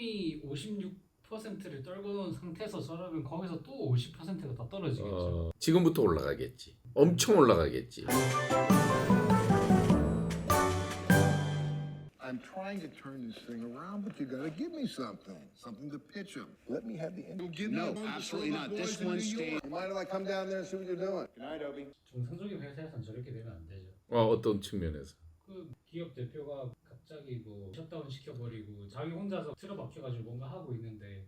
이미 56%를 떨궈 놓은 상태에서 저러면 거기서 또 50%가 다 떨어지겠죠. 지금부터 올라가겠지. 엄청 올라가겠지. I'm trying to turn this thing around, but you gotta give me something to pitch him. Let me have the end. No, absolutely not. This one stays. You mind if I come down there and see what you're doing? Good night, Obi. 정상적인 회사에서는 저렇게 되면 안 되죠. 어떤 측면에서? 그 기업 대표가 갑자기 뭐 셧다운 시켜버리고 자기 혼자서 틀어박혀가지고 뭔가 하고 있는데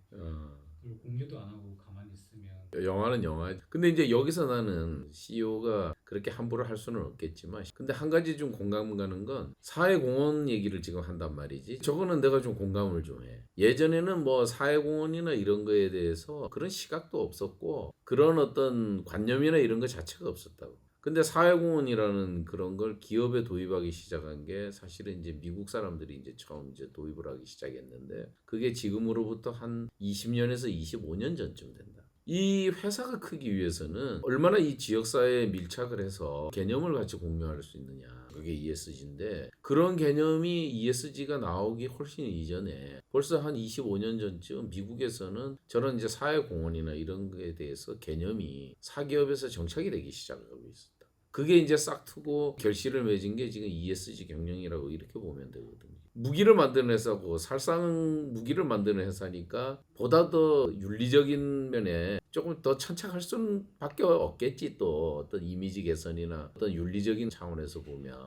그리고 공유도 안 하고 가만히 있으면 영화는 영화지. 근데 이제 여기서 나는 CEO가 그렇게 함부로 할 수는 없겠지만, 근데 한 가지 좀 공감 가는 건 사회공헌 얘기를 지금 한단 말이지. 저거는 내가 좀 공감을 좀 해. 예전에는 뭐 사회공헌이나 이런 거에 대해서 그런 시각도 없었고 그런 어떤 관념이나 이런 거 자체가 없었다고. 근데 사회공헌이라는 그런 걸 기업에 도입하기 시작한 게 사실은 이제 미국 사람들이 이제 처음 이제 도입을 하기 시작했는데, 그게 지금으로부터 한 20년에서 25년 전쯤 된다. 이 회사가 크기 위해서는 얼마나 이 지역사회에 밀착을 해서 개념을 같이 공유할 수 있느냐. 그게 ESG인데, 그런 개념이 ESG가 나오기 훨씬 이전에 벌써 한 25년 전쯤 미국에서는 저런 이제 사회공헌이나 이런 거에 대해서 개념이 사기업에서 정착이 되기 시작하고 있었다. 그게 이제 싹트고 결실을 맺은 게 지금 ESG 경영이라고 이렇게 보면 되거든요. 무기를 만드는 회사고 살상 무기를 만드는 회사니까 보다 더 윤리적인 면에 조금 더 천착할 수밖에 없겠지. 또 어떤 이미지 개선이나 어떤 윤리적인 차원에서 보면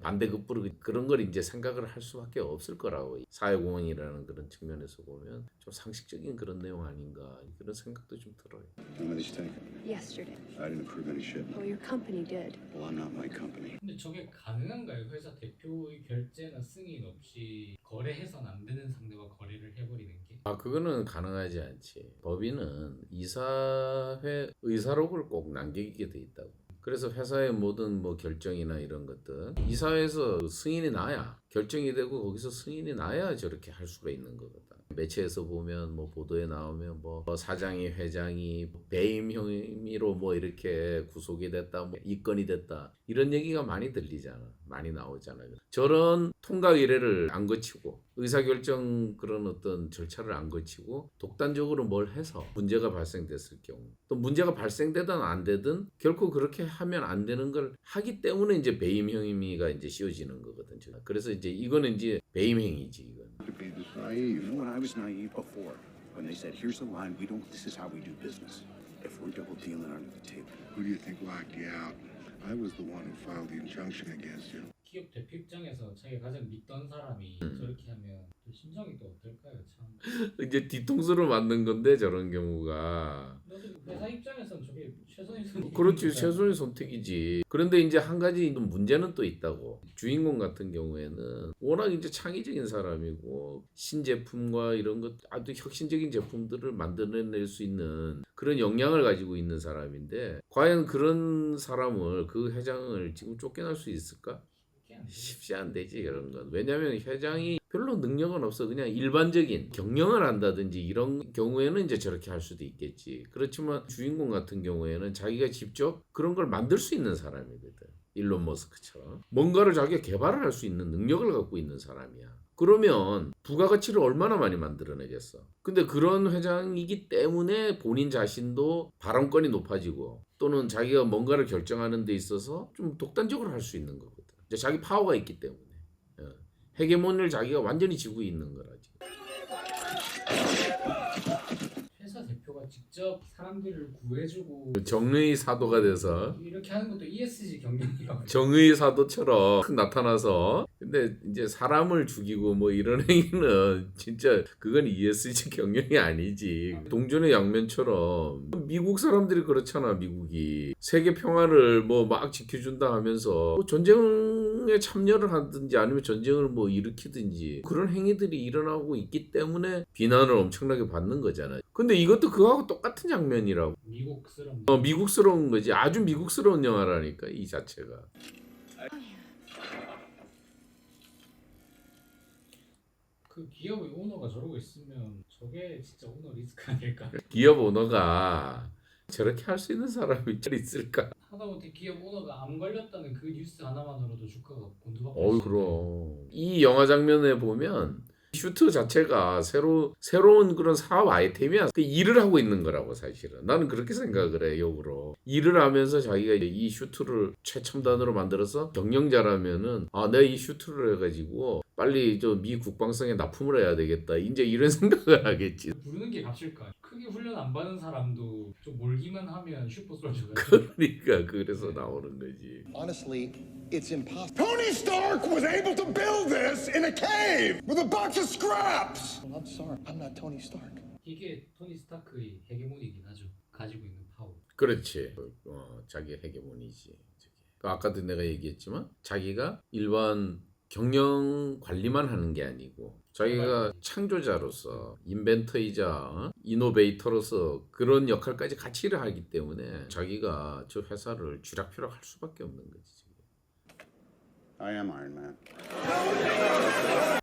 반대급부로 그런 걸 이제 생각을 할 수밖에 없을 거라고. 사회공헌이라는 그런 측면에서 보면 좀 상식적인 그런 내용 아닌가, 그런 생각도 좀 들어요. When did you take it? Yesterday. I didn't approve any shipment. Well, your company did. Well, I'm not my company. 근데 저게 가능한가요? 회사 대표의 결재나 승인 없이 거래해서는 안 되는 상대와 거래를 해버리는 게? 그거는 가능하지 않지. 법인은 이사회 의사록을 꼭 남기게 돼 있다고. 그래서 회사의 모든 뭐 결정이나 이런 것들 이사회에서 승인이 나야 결정이 되고, 거기서 승인이 나야 저렇게 할 수가 있는 거거든. 매체에서 보면 뭐 보도에 나오면 뭐 사장이 회장이 배임 혐의로 뭐 이렇게 구속이 됐다, 뭐 입건이 됐다, 이런 얘기가 많이 들리잖아. 많이 나오잖아요. 저런 통각 의뢰를 안 거치고 의사결정 그런 어떤 절차를 안 거치고 독단적으로 뭘 해서 문제가 발생됐을 경우, 또 문제가 발생되든 안 되든 결코 그렇게 하면 안 되는 걸 하기 때문에 이제 배임 혐의가 이제 씌워지는 거거든. 그래서 이제 이거는 이제 배임 행위지. 이건. To be this You naive. know what? I was naive before when they said, "Here's the line. We don't. This is how we do business. If we're double dealing under the table." Who do you think locked you out? I was the one who filed the injunction against you. 기업 대표 입장에서 자기가 가장 믿던 사람이 저렇게 하면 또 심정이 또 어떨까요? 참. 이제 뒤통수를 맞는 건데 저런 경우가. 회사 입장에서는 저게 최선의 선택이. 그렇지, 최선의 선택이지. 그런데 이제 한 가지 문제는 또 있다고. 주인공 같은 경우에는 워낙 이제 창의적인 사람이고 신제품과 이런 것 아주 혁신적인 제품들을 만들어낼 수 있는 그런 역량을 가지고 있는 사람인데, 과연 그런 사람을, 그 회장을 지금 쫓겨날 수 있을까? 쉽지 안 되지, 그런 건. 왜냐하면 회장이 별로 능력은 없어. 그냥 일반적인 경영을 한다든지 이런 경우에는 이제 저렇게 할 수도 있겠지. 그렇지만 주인공 같은 경우에는 자기가 직접 그런 걸 만들 수 있는 사람이거든. 일론 머스크처럼 뭔가를 자기가 개발을 할 수 있는 능력을 갖고 있는 사람이야. 그러면 부가가치를 얼마나 많이 만들어내겠어. 근데 그런 회장이기 때문에 본인 자신도 발언권이 높아지고, 또는 자기가 뭔가를 결정하는 데 있어서 좀 독단적으로 할 수 있는 거거든. 이제 자기 파워가 있기 때문에. 헤게모니를 자기가 완전히 쥐고 있는 거라지. 회사 대표가 직접 사람들을 구해주고 정의 사도가 돼서 이렇게 하는 것도 ESG 경영이라고. 정의 사도처럼 나타나서, 근데 이제 사람을 죽이고 뭐 이런 행위는 진짜 그건 ESG 경영이 아니지. 동전의 양면처럼 미국 사람들이 그렇잖아. 미국이 세계 평화를 뭐 막 지켜준다 하면서 뭐 전쟁에 참여를 하든지 아니면 전쟁을 뭐 일으키든지 그런 행위들이 일어나고 있기 때문에 비난을 엄청나게 받는 거잖아. 근데 이것도 그거하고 똑같은 장면이라고. 미국스러운. 미국스러운 거지. 아주 미국스러운 영화라니까, 이 자체가. 그 기업의 오너가 저러고 있으면 저게 진짜 오너 리스크 아닐까? 기업 오너가 저렇게 할 수 있는 사람이 있을까? 하다못해 기업 오너가 암 걸렸다는 그 뉴스 하나만으로도 주가가 곤두박질. 그럼 이 영화 장면에 보면 슈트 자체가 새로운 그런 사업 아이템이야. 그 일을 하고 있는 거라고 사실은. 나는 그렇게 생각을 해. 역으로 일을 하면서 자기가 이 슈트를 최첨단으로 만들어서 경영자라면은 내가 이 슈트를 해가지고 빨리 저 미 국방성에 납품을 해야 되겠다. 이제 이런 생각을 하겠지. 부르는 게 값일까? 크게 훈련 안 받은 사람도 좀 몰기만 하면 슈퍼솔저가 그러니까 그래서 나오는 거지. Honestly, it's impossible. Tony Stark was able to build this in a cave with a box of scraps. Well, I'm sorry, I'm not Tony Stark. 이게 토니 스타크의 헤게모니긴 하죠. 가지고 있는 파워. 그렇지. 자기 헤게모니지. 아까도 내가 얘기했지만 자기가 일반 경영 관리만 하는 게 아니고 자기가 창조자로서 인벤터이자 이노베이터로서 그런 역할까지 같이 일을 하기 때문에 자기가 저 회사를 쥐락펴락할 수밖에 없는 거지. I am Iron Man.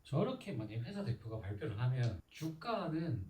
저렇게 만약 회사 대표가 발표를 하면 주가는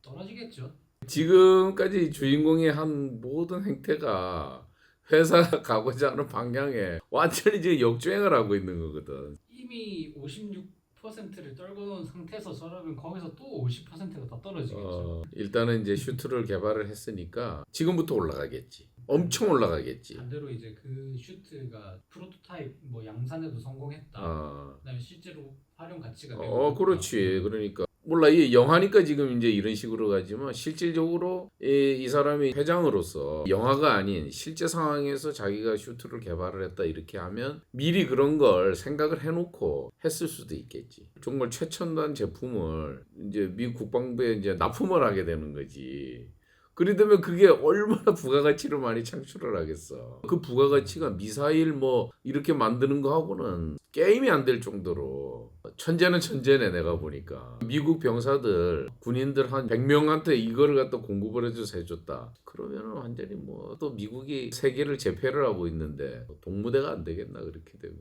떨어지겠죠. 지금까지 주인공이 한 모든 행태가 회사가 가고자 하는 방향에 완전히 지금 역주행을 하고 있는 거거든. 이미 56%를 떨궈놓은 상태에서 저러면 거기서 또 50%가 더 떨어지겠죠. 일단은 이제 슈트를 개발을 했으니까 지금부터 올라가겠지. 엄청 올라가겠지. 반대로 이제 그 슈트가 프로토타입 뭐 양산에도 성공했다. 그다음에 실제로 활용 가치가 그렇지. 그러니까 몰라 이 영화니까 지금 이제 이런 식으로 가지만 실질적으로 이 사람이 회장으로서 영화가 아닌 실제 상황에서 자기가 슈트를 개발을 했다 이렇게 하면 미리 그런 걸 생각을 해놓고 했을 수도 있겠지. 정말 최첨단 제품을 이제 미 국방부에 이제 납품을 하게 되는 거지. 그러다면 그게 얼마나 부가가치를 많이 창출을 하겠어. 그 부가가치가 미사일 뭐 이렇게 만드는 거하고는 게임이 안 될 정도로 천재는 천재네. 내가 보니까 미국 병사들 군인들 한 100명한테 이거를 갖다 공급을 해줬다. 그러면은 완전히 뭐 또 미국이 세계를 제패를 하고 있는데 동무대가 안 되겠나 그렇게 되면.